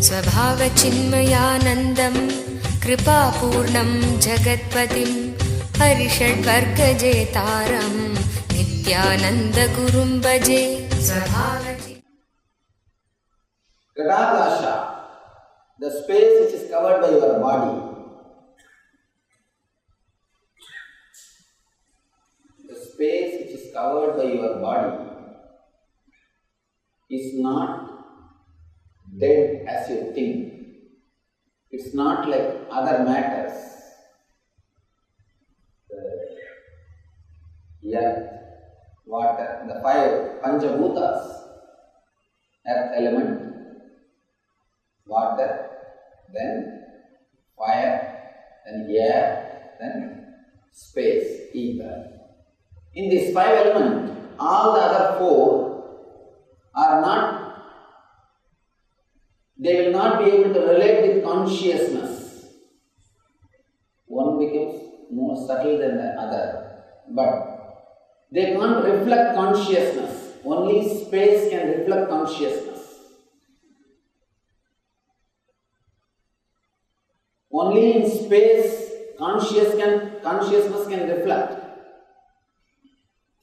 स्वभावचिन्मयानन्दं कृपापूर्णं जगत्पतिं हरिषड्वर्गजेतारं नित्यानन्दगुरुं भजे. Gadakasha, the space which is covered by your body, the space which is covered by your body is not dead as you think. It's not like other matters. The earth, water, the five Panchabhutas, earth element, water, then fire, then air, then space, ether. In these five elements, all the other four are not, they will not be able to relate with consciousness. One becomes more subtle than the other, but they can't reflect consciousness. Only space can reflect consciousness. Only in space consciousness can reflect.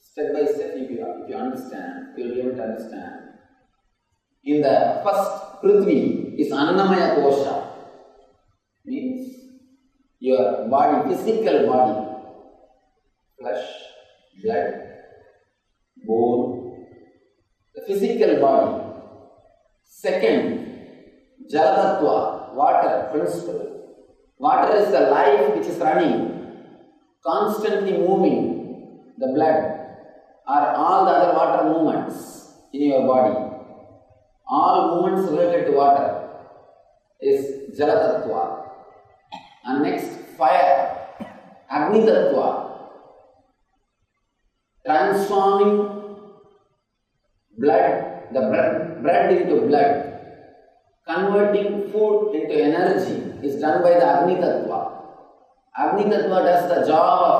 Step by step, if you understand, you will be able to understand. In the first Prithvi is Annamaya Kosha, means your body, physical body, flesh, blood, bone, the physical body. Second, Jalatattva, water, principle. Water is the life which is running, constantly moving. The blood are all the other water movements in your body. All movements related to water is Jalatattva. And next, fire, Agni Tattva, transforming blood, the bread into blood, converting food into energy is done by the Agni Tattva. Agni Tattva does the job of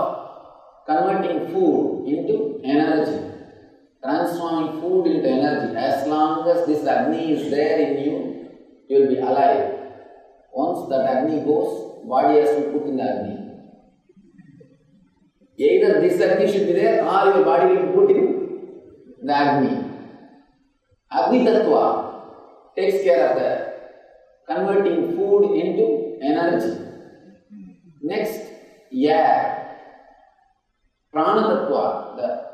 converting food into energy, transforming food into energy. As long as this Agni is there in you, you will be alive. Once that Agni goes, body has to put in the Agni. Either this Agni should be there or your body will put in the Agni. Agni Tattva takes care of the converting food into energy. Next, air. Prana Tattva,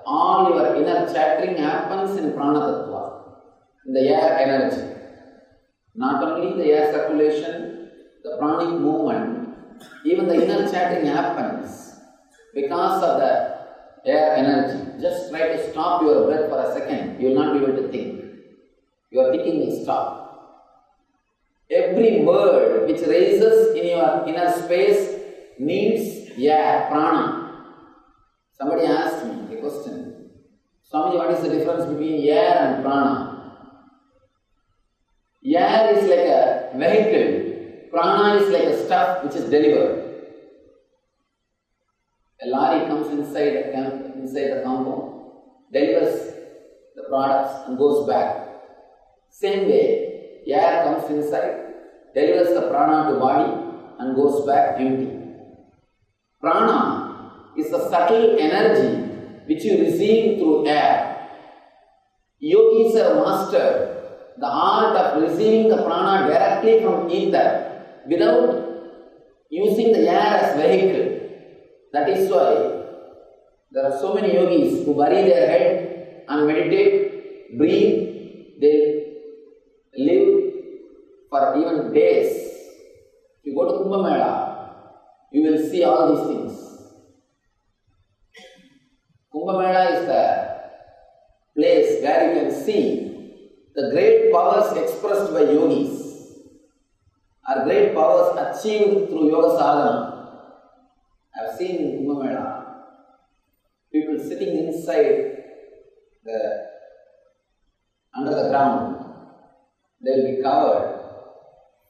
all your inner chattering happens in Prana Tattva, in the air energy. Not only the air circulation, the pranic movement, even the inner chattering happens because of the air energy. Just try to stop your breath for a second, you will not be able to think. Your thinking will stop. Every word which raises in your inner space needs air, prana. Somebody asked me a question, Swamiji, what is the difference between air and prana? Air is like a vehicle, prana is like a stuff which is delivered. A lorry comes inside the compound, delivers the products and goes back. Same way, air comes inside, delivers the prana to body and goes back empty. Prana is the subtle energy which you receive through air. Yogis have mastered the art of receiving the prana directly from ether without using the air as vehicle. That is why there are so many yogis who bury their head and meditate, breathe, they live for even days. If you go to Kumbh Mela, you will see all these things. Kumbh Mela is the place where you can see the great powers expressed by yogis are great powers achieved through yoga sadhana. I have seen in Kumbh Mela people sitting inside under the ground. They will be covered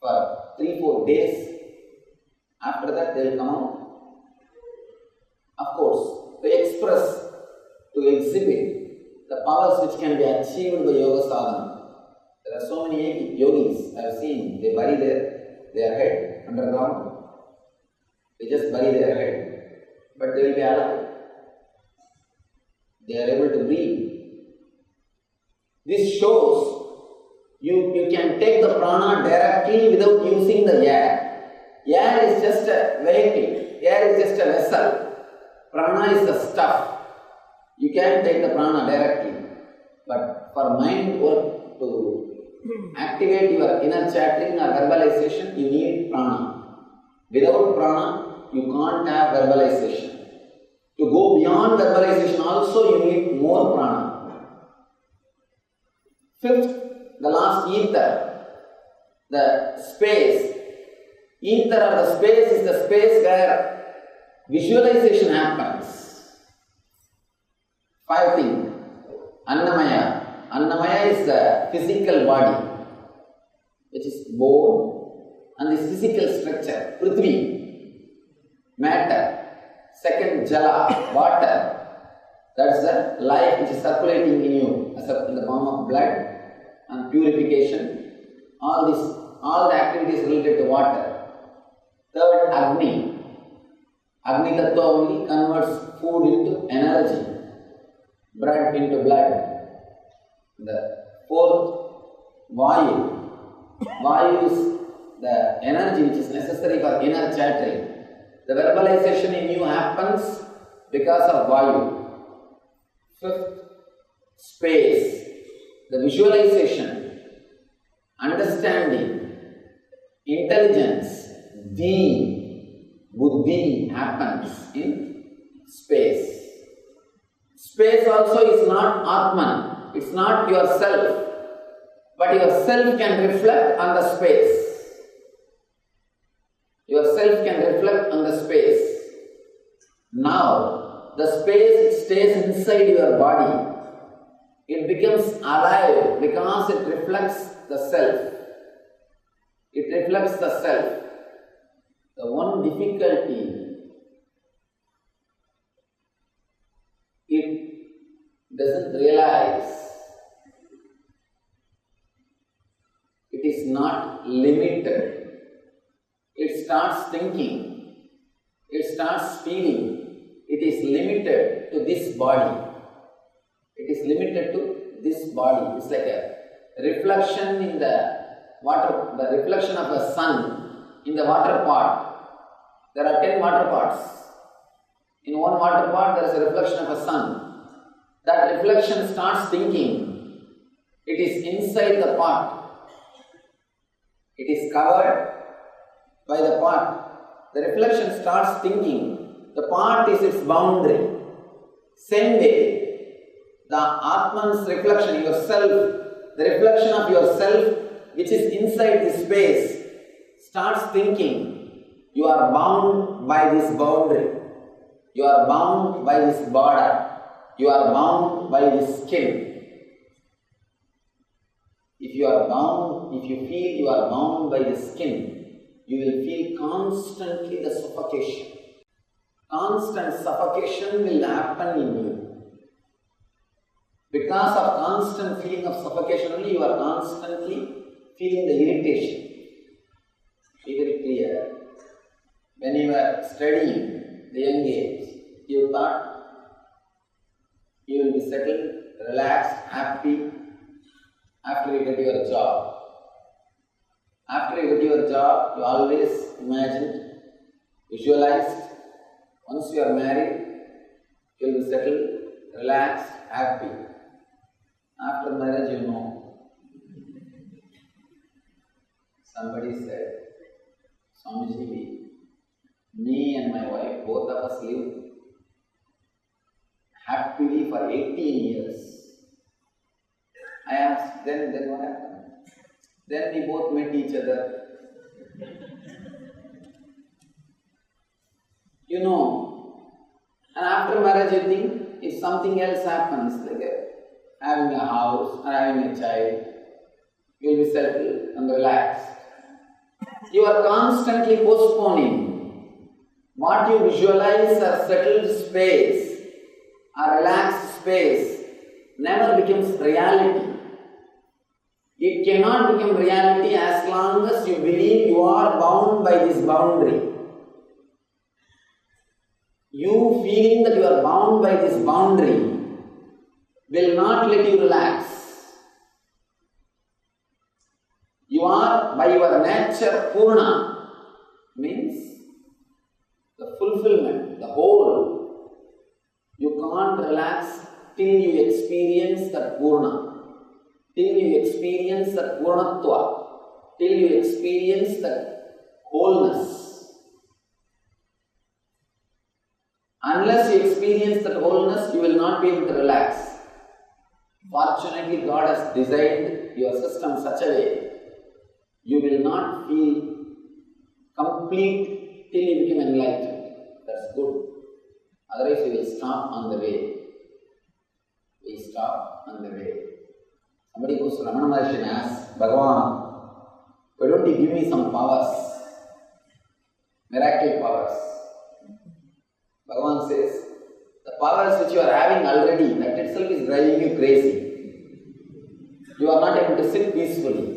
for 3-4 days. After that they will come out. Of course, to express, to exhibit the powers which can be achieved by yoga sadhana. There are are so many yogis I have seen, they bury their head underground. They just bury their head. But they will be alive. They are able to breathe. This shows you can take the prana directly without using the air. Air is just a vehicle. Air is just a vessel. Prana is the stuff. You can take the prana directly. But for mind work to activate your inner chattering or verbalization, you need prana. Without prana, you can't have verbalization. To go beyond verbalization also, you need more prana. Fifth, the last ether, the space. Ether or the space is the space where visualization happens. 5 things. Annamaya. Annamaya is the physical body, which is bone, and this physical structure, Prithvi, matter. Second, Jala, water. That's the life which is circulating in you, in the form of blood and purification. All the activities related to water. Third, Agni. Agni Tattva only converts food into energy, blood into blood. The fourth, Vayu. Vayu is the energy which is necessary for inner chattering. The verbalization in you happens because of Vayu. Fifth, space. The visualization, understanding, intelligence, buddhi happens in space. Space also is not Atman, it's not yourself, but yourself can reflect on the space. Yourself can reflect on the space. Now, the space stays inside your body. It becomes alive because it reflects the self. It reflects the self. The one difficulty, it doesn't realize it is not limited. It starts thinking, it starts feeling, it is limited to this body. It is limited to this body. It's like a reflection in the water, the reflection of the sun in the water pot. There are 10 water pots. In one water pot there is a reflection of a sun. That reflection starts thinking. It is inside the pot. It is covered by the pot. The reflection starts thinking. The pot is its boundary. Same way, the Atman's reflection, yourself, the reflection of yourself which is inside this space starts thinking, you are bound by this boundary, you are bound by this border, you are bound by this skin. If you are bound, if you feel you are bound by the skin, you will feel constantly the suffocation. Constant suffocation will happen in you. Because of constant feeling of suffocation only, you are constantly feeling the irritation. Be very clear. When you were studying the young age, you thought you will be settled, relaxed, happy after you get your job. After you get your job, you always imagined, visualized, once you are married, you will be settled, relaxed, happy. After marriage, you know, somebody said, Swamiji, me and my wife, both of us lived happily for 18 years. I asked, then what happened? Then we both met each other. You know, and after marriage you think, if something else happens, like having a house or having a child, you will be settled and relaxed. You are constantly postponing. What you visualize as settled space, a relaxed space, never becomes reality. It cannot become reality as long as you believe you are bound by this boundary. You feeling that you are bound by this boundary will not let you relax. You are by your nature Purna, means the fulfillment, the whole. You can't relax till you experience that Purna, till you experience that Purnatva, till you experience that wholeness. Unless you experience that wholeness, you will not be able to relax. Fortunately, God has designed your system such a way you will not feel complete till you become enlightened. That's good. Otherwise, you will stop on the way. We stop on the way. Somebody goes to Ramana Maharshi and asks, Bhagavan, why don't you give me some powers? Miracle powers. Bhagavan says, the powers which you are having already, that itself is driving you crazy. You are not able to sit peacefully.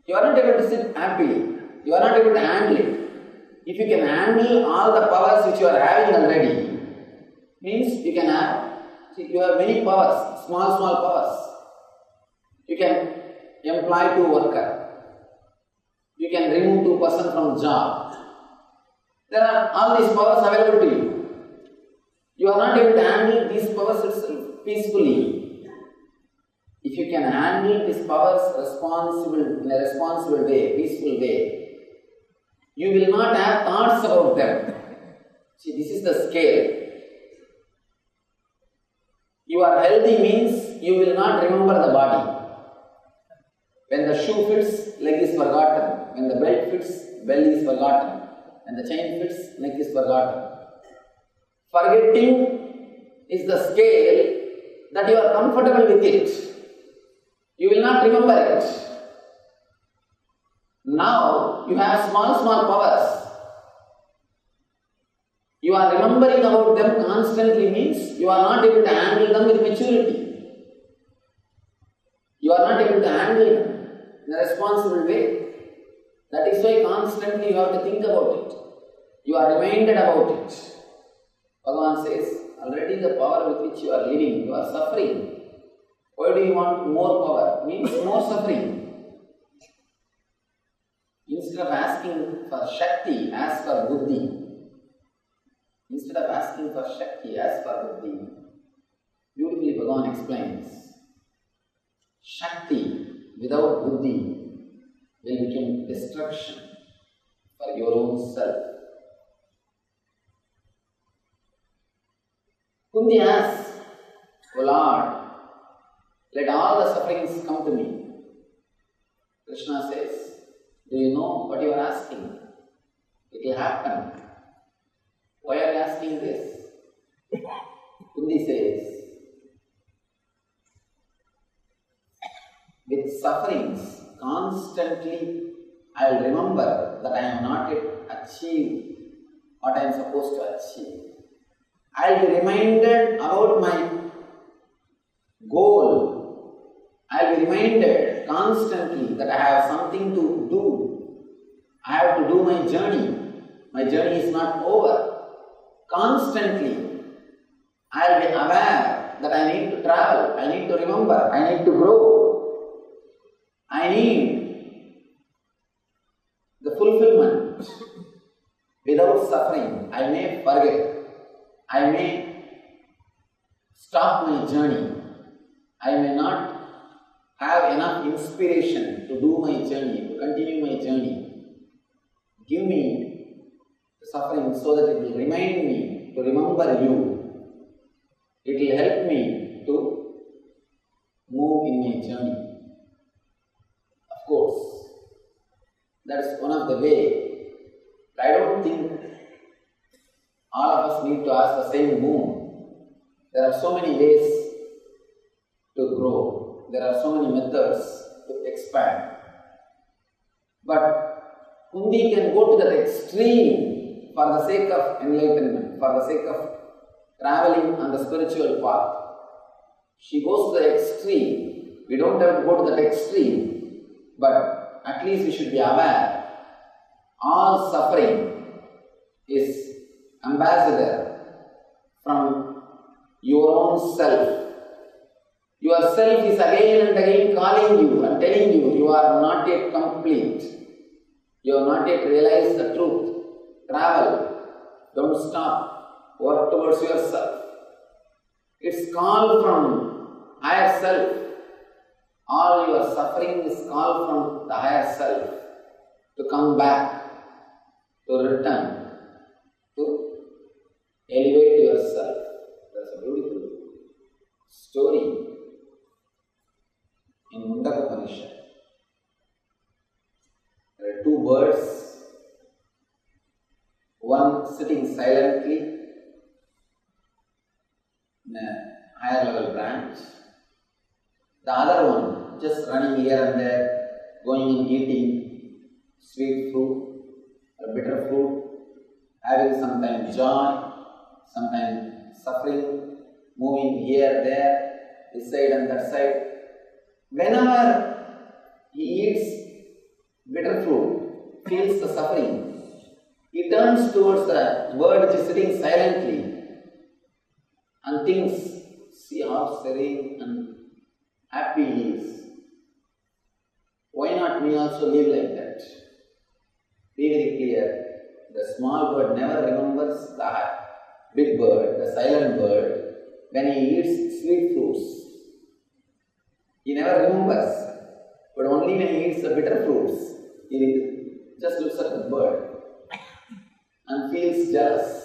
You are not able to sit happily. You are not able to handle it. If you can handle all the powers which you are having already, means you can have, you have many powers, small powers. You can employ 2 workers. You can remove 2 persons from job. There are all these powers available to you. You are not able to handle these powers itself peacefully. If you can handle these powers in a responsible way, peaceful way, you will not have thoughts about them. See, this is the scale. You are healthy means you will not remember the body. When the shoe fits, leg is forgotten. When the belt fits, belly is forgotten. When the chain fits, neck is forgotten. Forgetting is the scale that you are comfortable with it. You will not remember it. Now you have small powers. You are remembering about them constantly means you are not able to handle them with maturity. You are not able to handle them in a responsible way. That is why constantly you have to think about it. You are reminded about it. Bhagavan says, already the power with which you are living, you are suffering. Why do you want more power? Means more suffering. Instead of asking for Shakti, ask for Buddhi. Instead of asking for Shakti, ask for Buddhi. Beautifully Bhagavan explains, Shakti without Buddhi will become destruction for your own self. Kundi asks, O Lord, let all the sufferings come to me. Krishna says, do you know what you are asking? It will happen. Why are you asking this? Kundi says, with sufferings, constantly I will remember that I have not yet achieved what I am supposed to achieve. I will be reminded about my goal. I will be reminded constantly that I have something to do. I have to do my journey. My journey is not over. Constantly, I will be aware that I need to travel, I need to remember, I need to grow. I need the fulfillment. Without suffering, I may forget. I may stop my journey. I may not have enough inspiration to do my journey, to continue my journey. Give me the suffering so that it will remind me to remember you. It will help me to move in my journey. Of course, that is one of the ways. I don't think all of us need to ask the same boon. There are so many ways to grow. There are so many methods to expand. But Kundi can go to that extreme for the sake of enlightenment, for the sake of traveling on the spiritual path. She goes to the extreme We don't have to go to that extreme, but at least we should be aware. All suffering is ambassador from your own self. Your self is again and again calling you and telling you, you are not yet complete. You have not yet realized the truth. Travel. Don't stop. Work towards yourself. It's call from higher self. All your suffering is call from the higher self to come back, to return, to elevate yourself. That's a beautiful story in Mundaka Upanishad. There are two birds, one sitting silently in a higher level branch, the other one just running here and there, going and eating sweet fruit or bitter fruit, having sometimes joy, sometimes suffering, moving here, there, this side and that side. Whenever he eats bitter fruit, feels the suffering, he turns towards the bird which is sitting silently and thinks, see how serene and happy he is. Why not me also live like that? Be very clear. The small bird never remembers the big bird, the silent bird, when he eats sweet fruits. He never remembers. But only when he eats the bitter fruits, he just looks at the bird and feels jealous.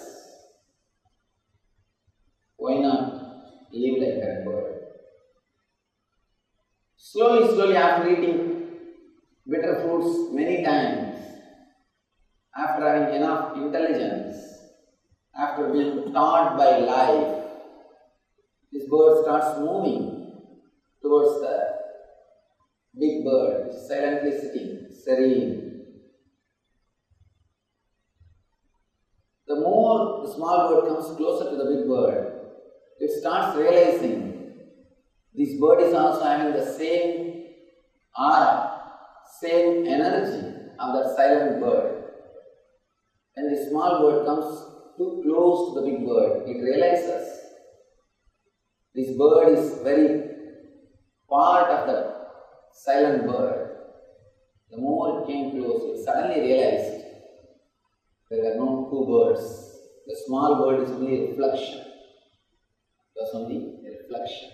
Why not live like that bird? Slowly, after eating bitter fruits many times, after having enough intelligence, after being taught by life, this bird starts moving towards the big bird, silently sitting, serene. The more the small bird comes closer to the big bird, it starts realizing this bird is also having the same aura, same energy of that silent bird. When the small bird comes too close to the big bird, it realizes this bird is very part of the silent bird. The more it came close, it suddenly realized there are no two birds. The small bird is only a reflection. It was only a reflection.